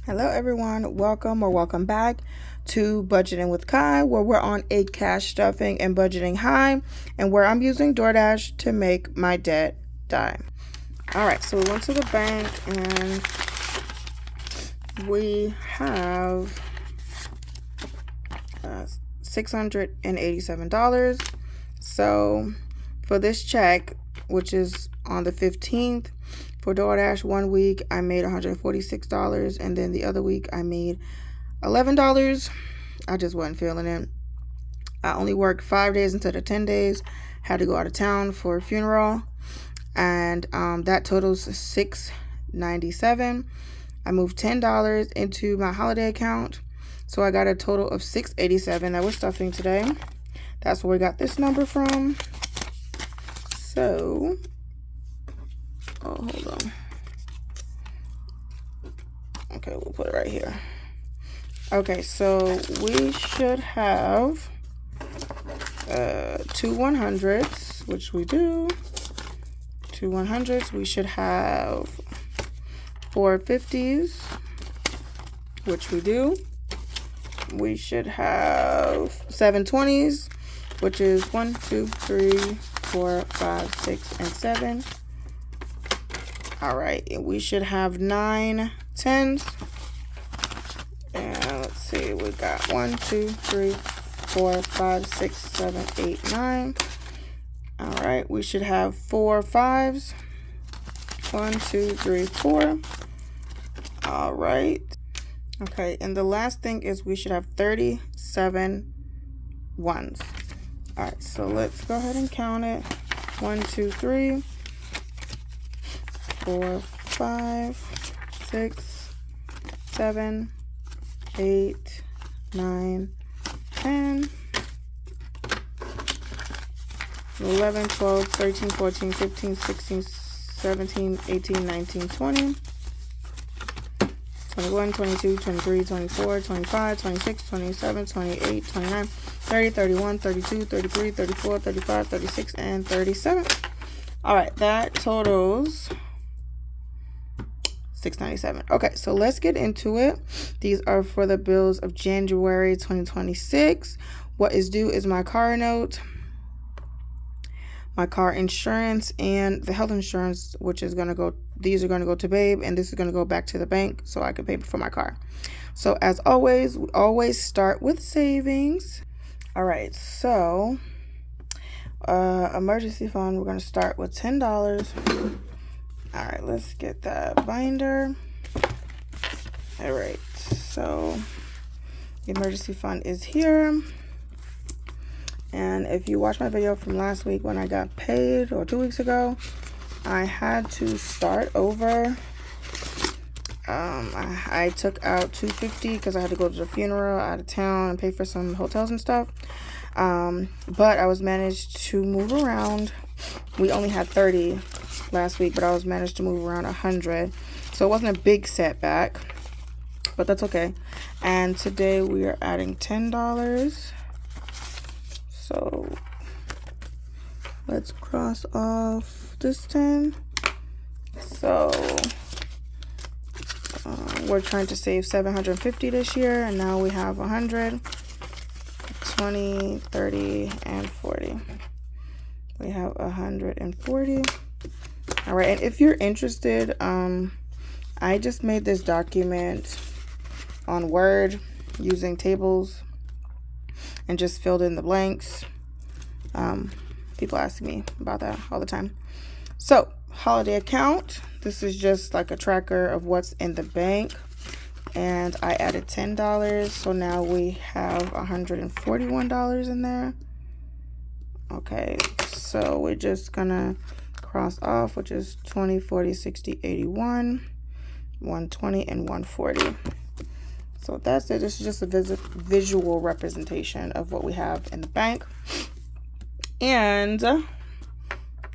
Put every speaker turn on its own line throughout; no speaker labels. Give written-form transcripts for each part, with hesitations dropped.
Hello everyone, welcome or welcome back to Budgeting with Kai, where we're on a cash stuffing and budgeting high, and where I'm using DoorDash to make my debt die. Alright, so we went to the bank and we have $687. So for this check, which is on the 15th, for DoorDash, 1 week I made $146, and then the other week I made $11. I just wasn't feeling it. I only worked 5 days instead of 10 days. Had to go out of town for a funeral, and that totals $697. I moved $10 into my holiday account, so I got a total of $687 that we're stuffing today. That's where we got this number from. So, hold on. Okay, we'll put it right here. Okay, so we should have 2 100s, which we do. 2 100s. We should have 4 50s, which we do. We should have 7 20s, which is 1, 2, 3, 4, 5, 6, and 7. All right, and we should have 9 10s. And let's see, we got 1, 2, 3, 4, 5, 6, 7, 8, 9. All right, we should have 4 5s. 1, 2, 3, 4. All right. Okay, and the last thing is we should have 37 ones. All right, so let's go ahead and count it. 1, 2, 3, 4, 5, 6, 7, 8, 9, 10, 11, 12, 13, 14, 15, 16, 17, 18, 19, 20, 21, 22, 23, 24, 25, 26, 27, 28, 29, 30, 31, 32, 33, 34, 35, 36, and 37. All right, that totals $697. Okay, so let's get into it. These are for the bills of January 2026. What is due is my car note, my car insurance, and the health insurance, which is going to go, these are going to go to Babe, and this is going to go back to the bank so I can pay for my car. So as always, we always start with savings. All right, so emergency fund, we're going to start with $10. All right, let's get that binder. All right, so the emergency fund is here. And if you watch my video from last week when I got paid, or 2 weeks ago, I had to start over. I took out $250 because I had to go to the funeral out of town and pay for some hotels and stuff. But I was managed to move around. We only had 30 last week, but I was managed to move around 100. So it wasn't a big setback, but that's okay. And today we are adding $10. So let's cross off this 10. So we're trying to save $750 this year, and now we have 100, 20, 30, and 40. We have 140. All right, and if you're interested, I just made this document on Word using tables and just filled in the blanks. People ask me about that all the time. So, holiday account. This is just like a tracker of what's in the bank. And I added $10. So now we have $141 in there. Okay, so we're just gonna cross off, which is 20, 40, 60, 81, 120, and 140. So that's it. This is just a visual representation of what we have in the bank. And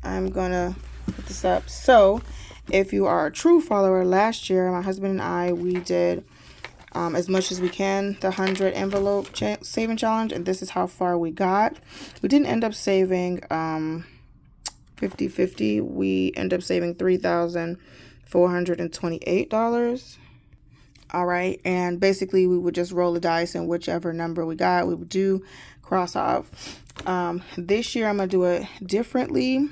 I'm gonna put this up. So if you are a true follower, last year my husband and I, we did as much as we can, the 100 envelope saving challenge, and this is how far we got. We didn't end up saving 50-50. We ended up saving $3,428. All right, and basically we would just roll the dice, and whichever number we got, we would do cross off. This year I'm gonna do it differently,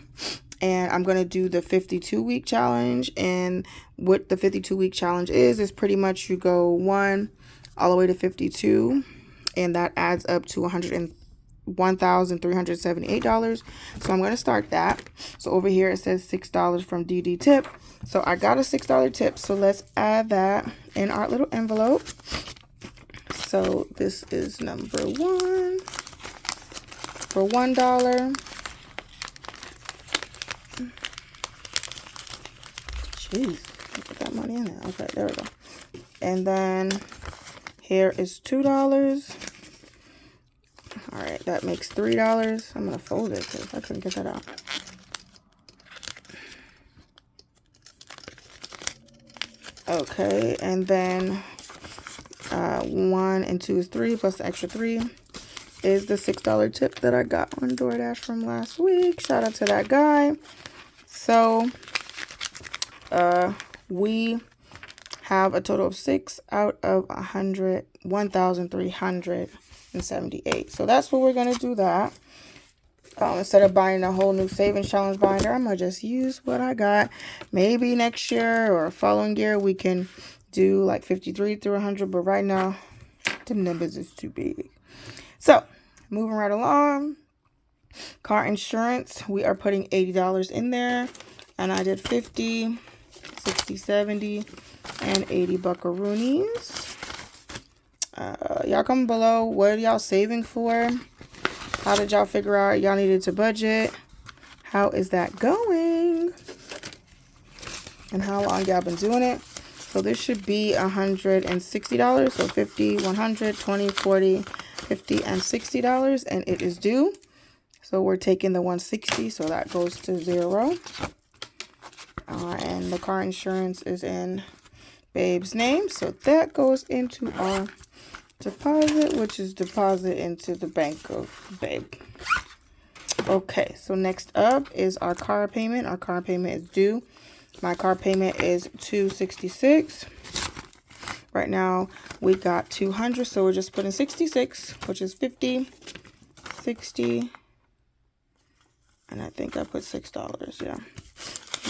and I'm gonna do the 52-week challenge. And what the 52-week challenge is pretty much you go 1 all the way to 52, and that adds up to $1,378. So I'm going to start that. So over here it says $6 from DD tip. So I got a $6 tip. So let's add that in our little envelope. So this is number 1 for $1. Jeez, put that money in there. Okay, there we go. And then here is $2. All right, that makes $3. I'm gonna fold it because I couldn't get that out. Okay, and then 1 and 2 is 3 plus the extra 3 is the $6 tip that I got on DoorDash from last week. Shout out to that guy. So we have a total of 6 out of 1,378. So that's what we're gonna do that. Instead of buying a whole new savings challenge binder, I'm gonna just use what I got. Maybe next year or following year we can do like 53 through 100, but right now the numbers is too big. So moving right along, car insurance, we are putting $80 in there, and I did 50, 60, 70, and 80 buckaroonies. Y'all comment below, what are y'all saving for? How did y'all figure out y'all needed to budget? How is that going? And how long y'all been doing it? So this should be $160. So 50, 100, 20, 40, 50, and $60. And it is due. So we're taking the 160. So that goes to 0. And the car insurance is in Babe's name. So that goes into our deposit, which is deposit into the bank of Babe. Okay, so next up is our car payment. Our car payment is due. My car payment is $266. Right now we got 200, so we're just putting 66, which is 50, 60, and I think I put $6. Yeah,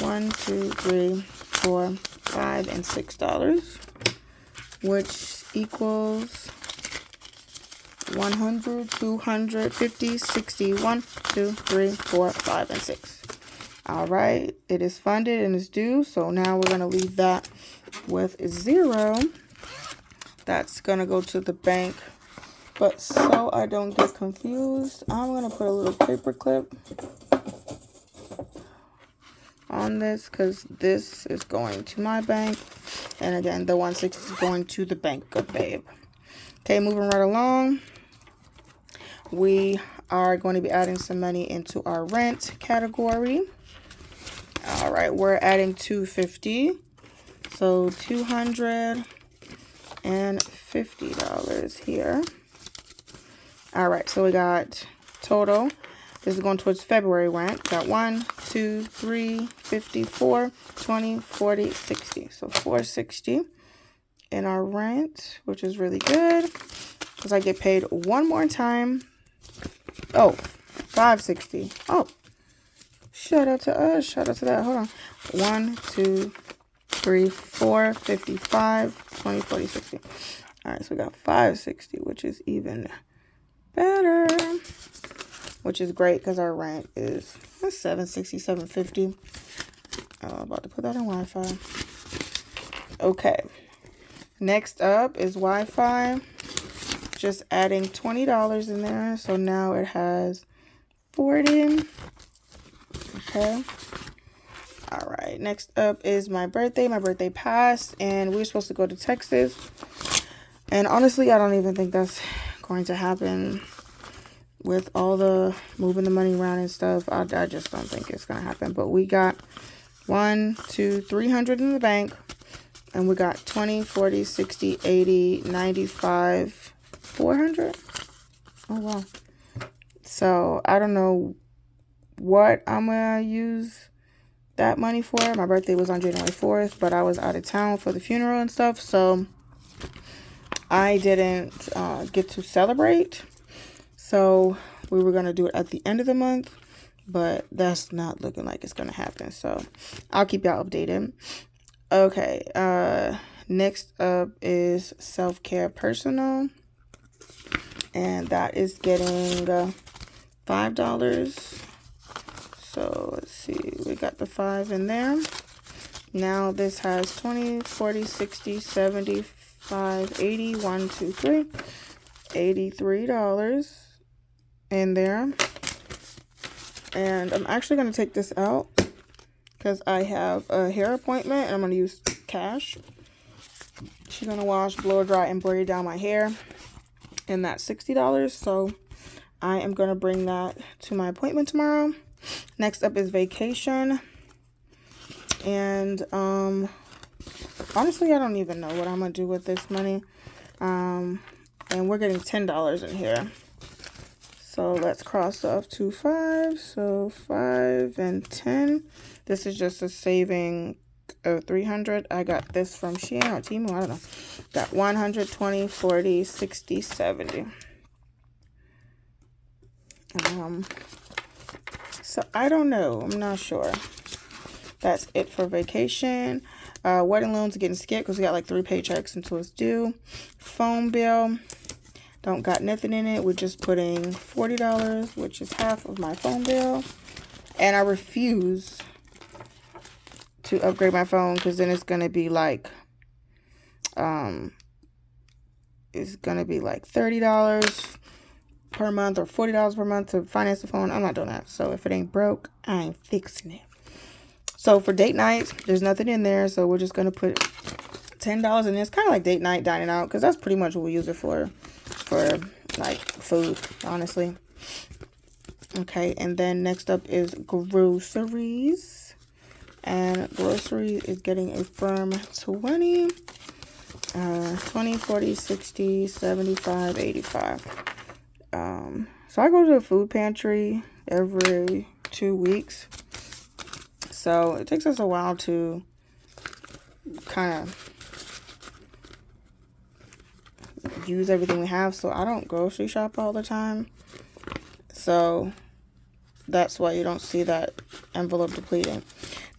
1, 2, 3, 4, 5, and $6, which equals 100, 200, 50, 60, 1, 2, 3, 4, 5, and 6. All right, it is funded and is due. So now we're going to leave that with 0. That's going to go to the bank. But so I don't get confused, I'm going to put a little paper clip on this because this is going to my bank. And again, the 160 is going to the bank of Babe. Okay, moving right along. We are going to be adding some money into our rent category. All right, we're adding $250. So $250 here. All right, so we got total. This is going towards February rent. Got 1, 2, 3, 50, 4, 20, 40, 60. So $460 in our rent, which is really good because I get paid one more time. Oh, $560. Oh, shout out to us. Shout out to that. Hold on. 1, 2, 3, 4, 55, 20, 40, 60. All right, so we got $560, which is even better, which is great because our rent is $760, $750. I'm about to put that in Wi-Fi. Okay. Next up is Wi-Fi. Just adding $20 in there. So now it has 40. Okay. All right. Next up is my birthday. My birthday passed and we were supposed to go to Texas. And honestly, I don't even think that's going to happen with all the moving the money around and stuff. I just don't think it's going to happen. But we got 1, 2, 300 in the bank. And we got 20, 40, 60, 80, 95, 400. Oh, wow. So I don't know what I'm going to use that money for. My birthday was on January 4th, but I was out of town for the funeral and stuff. So I didn't get to celebrate, so we were going to do it at the end of the month, but that's not looking like it's going to happen, so I'll keep y'all updated. Okay, next up is Self-Care Personal, and that is getting $5. So let's see, we got the 5 in there. Now this has 20, 40, 60, 75, 80, 1, 2, 3, $83 in there. And I'm actually going to take this out because I have a hair appointment and I'm going to use cash. She's going to wash, blow dry, and braid down my hair. And that's $60. So I am going to bring that to my appointment tomorrow. Next up is vacation. And honestly, I don't even know what I'm going to do with this money. And we're getting $10 in here. So let's cross off 2 5s. So 5 and 10. This is just a saving of $300. I got this from Shein or Temu. I don't know. Got 120, 40, 60, 70. So I don't know. I'm not sure. That's it for vacation. Wedding loans are getting skipped because we got like 3 paychecks until it's due. Phone bill. Don't got nothing in it. We're just putting $40, which is half of my phone bill. And I refuse to upgrade my phone because then it's going to be like, $30 per month or $40 per month to finance the phone. I'm not doing that. So if it ain't broke, I ain't fixing it. So for date nights, there's nothing in there. So we're just going to put $10 in there. It's kind of like date night dining out because that's pretty much what we use it for like food, honestly. Okay, and then next up is groceries. And grocery is getting a firm 20. 20, 40, 60, 75, 85. So I go to the food pantry every 2 weeks. So it takes us a while to kind of use everything we have. So I don't grocery shop all the time. So that's why you don't see that envelope depleting.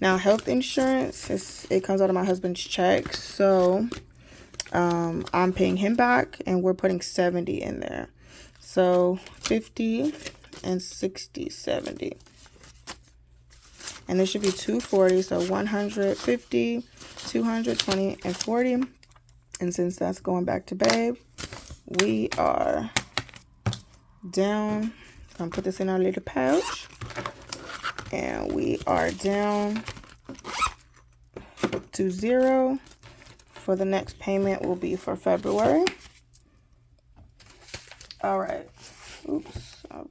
Now, health insurance, it comes out of my husband's check. So I'm paying him back and we're putting 70 in there. So 50 and 60, 70. And this should be 240. So 150, 220, and 40. And since that's going back to babe, we are down. I'm going to put this in our little pouch. And we are down to 0. For the next payment will be for February. All right. Oops. I'll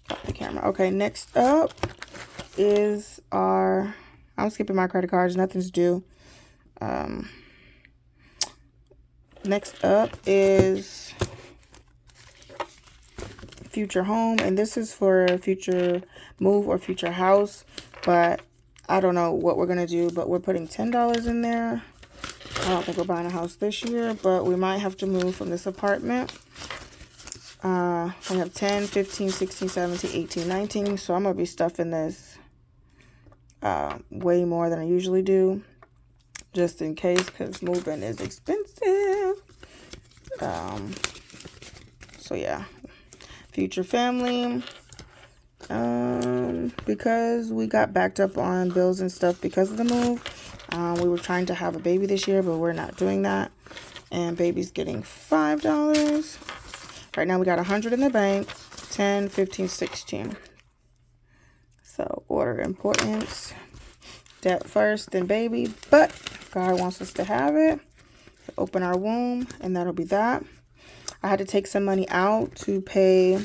got the camera. Okay, next up is our... I'm skipping my credit cards. Nothing's due. Next up is future home. And this is for a future move or future house. But I don't know what we're going to do. But we're putting $10 in there. I don't think we're buying a house this year, but we might have to move from this apartment. We have 10, 15, 16, 17, 18, 19. So I'm going to be stuffing this way more than I usually do. Just in case, because moving is expensive. So yeah. Future family. Because we got backed up on bills and stuff because of the move. We were trying to have a baby this year, but we're not doing that. And baby's getting $5. Right now we got 100 in the bank. 10, 15, 16. So order importance. Debt first, then baby. But God wants us to have it. Open our womb, and that'll be that. I had to take some money out to pay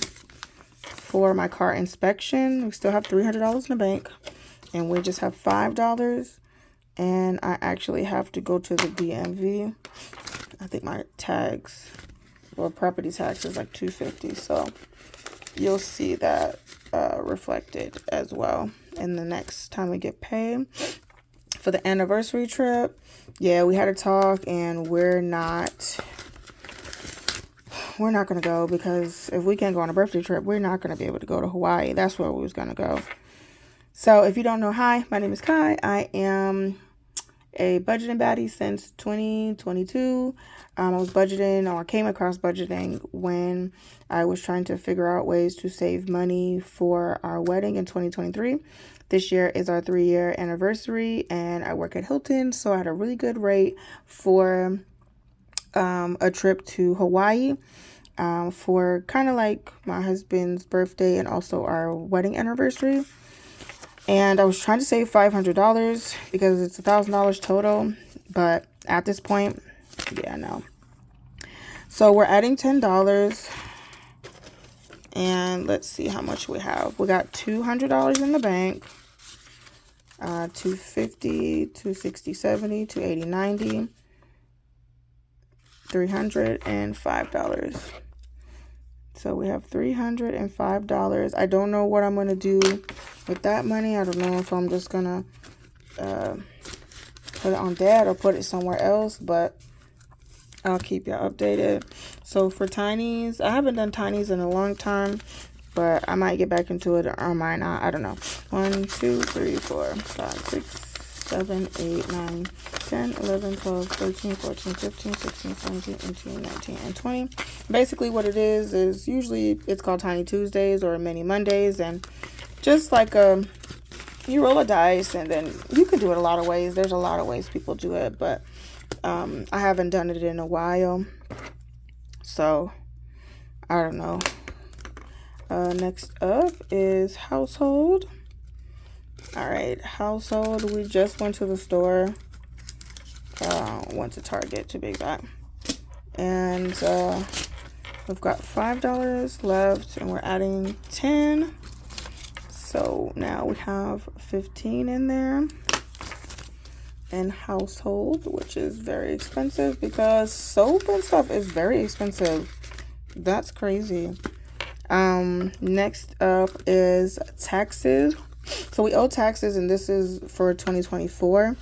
for my car inspection. We still have $300 in the bank. And we just have $5. And I actually have to go to the DMV. I think my tags or property tax is like $250. So you'll see that reflected as well in the next time we get paid. For the anniversary trip, yeah, we had a talk and we're not we're not going to go, because if we can't go on a birthday trip, we're not going to be able to go to Hawaii. That's where we was going to go. So if you don't know, hi, my name is Kai. I am a budgeting baddie since 2022. I was budgeting, or came across budgeting when I was trying to figure out ways to save money for our wedding in 2023. This year is our 3-year anniversary, and I work at Hilton, so I had a really good rate for a trip to Hawaii for kind of like my husband's birthday and also our wedding anniversary. And I was trying to save $500 because it's $1,000 total, but at this point, yeah, no. So we're adding $10, and let's see how much we have. We got $200 in the bank, $250, $260, $70, $280, $90, $305. So we have $305. I don't know what I'm going to do with that money. I don't know if I'm just going to put it on Dad or put it somewhere else, but I'll keep you updated. So for Tinies, I haven't done Tinies in a long time, but I might get back into it, or I might not. I don't know. 1, 2, 3, 4, 5, 6, 7, 8, 9, 10, 11, 12, 13, 14, 15, 16, 17, 18, 19, and 20. Basically what it is usually it's called Tiny Tuesdays or Mini Mondays, and just like you roll a dice, and then you can do it a lot of ways. There's a lot of ways people do it, but I haven't done it in a while, so I don't know. Next up is household. All right, household. We just went to the store. Went to Target to be exact, and we've got $5 left, and we're adding 10. So now we have 15 in there. And household, which is very expensive because soap and stuff is very expensive. That's crazy. Next up is taxes. So we owe taxes, and this is for 2024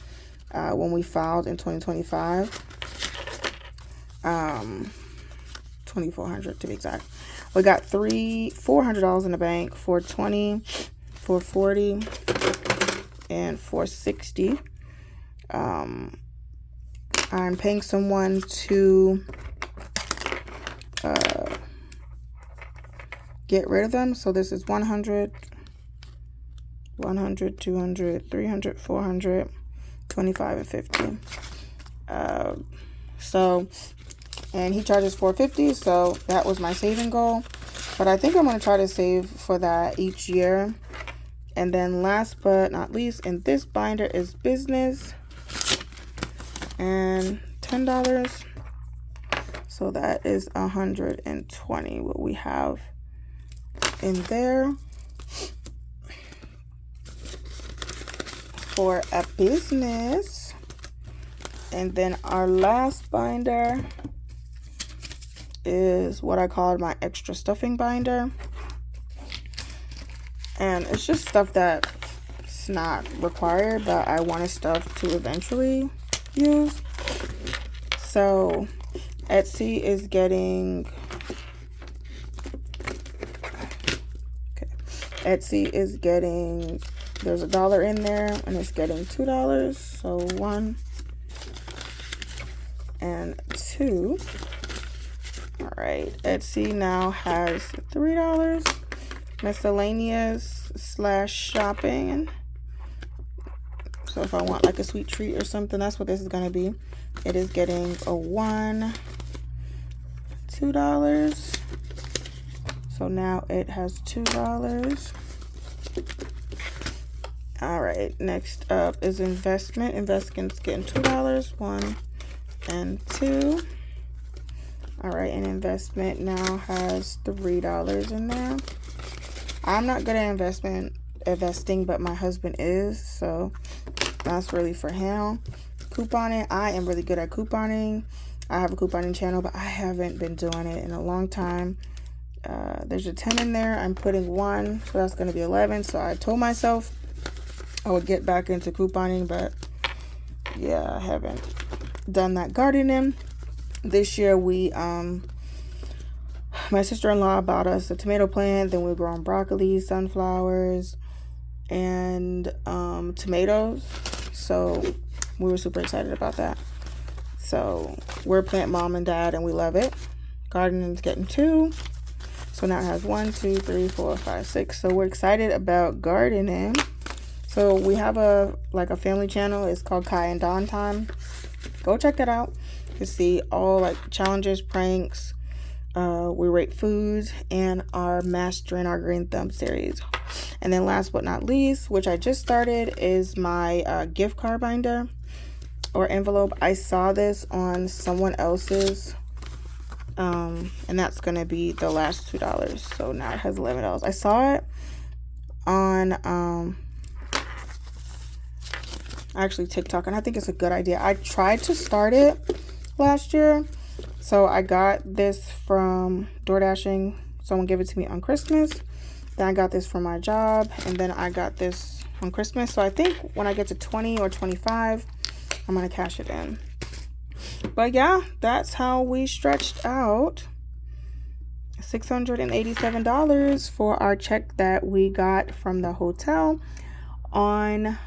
when we filed in 2025. $2,400 to be exact. We got $400 in the bank, $420, $440, and $460. I'm paying someone to get rid of them. So this is 100, 200, 300, 400, 25, and 50. And he charges $450, so that was my saving goal. But I think I'm going to try to save for that each year. And then last but not least, in this binder is business, and $10. So that is $120 what we have in there for a business. And then our last binder is what I called my extra stuffing binder, and it's just stuff that's not required but I want to stuff to eventually use. So Etsy is getting there's $1 in there, and it's getting $2, so 1 and 2. All right, Etsy now has $3 miscellaneous / shopping. So if I want like a sweet treat or something, that's what this is going to be. It is getting a 1, $2. So now it has $2. All right, next up is investment. Investment's getting $2, 1 and 2. All right, and investment now has $3 in there. I'm not good at investing, but my husband is, so that's really for him. Couponing, I am really good at couponing. I have a couponing channel, but I haven't been doing it in a long time. There's a 10 in there. I'm putting 1, so that's going to be 11. So I told myself I would get back into couponing, but yeah, I haven't done that. Gardening. This year we my sister-in-law bought us a tomato plant. Then we're growing broccoli, sunflowers, and tomatoes. So we were super excited about that. So we're plant mom and dad, and we love it. Gardening's getting 2. So now it has 1, 2, 3, 4, 5, 6. So we're excited about gardening. So we have a family channel. It's called Kai and Dawn Time. Go check that out. You see all like challenges, pranks. We rate foods, and our mastering our green thumb series. And then last but not least, which I just started, is my gift card binder or envelope. I saw this on someone else's, and that's gonna be the last $2. So now it has $11. I saw it on actually TikTok, and I think it's a good idea. I tried to start it last year. So I got this from DoorDashing. Someone gave it to me on Christmas. Then I got this from my job, and then I got this on Christmas. So I think when I get to 20 or 25, I'm gonna cash it in. But yeah, that's how we stretched out $687 for our check that we got from the hotel on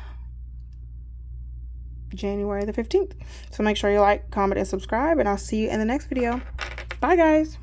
January the 15th. So make sure you like, comment, and subscribe, and I'll see you in the next video. Bye, guys.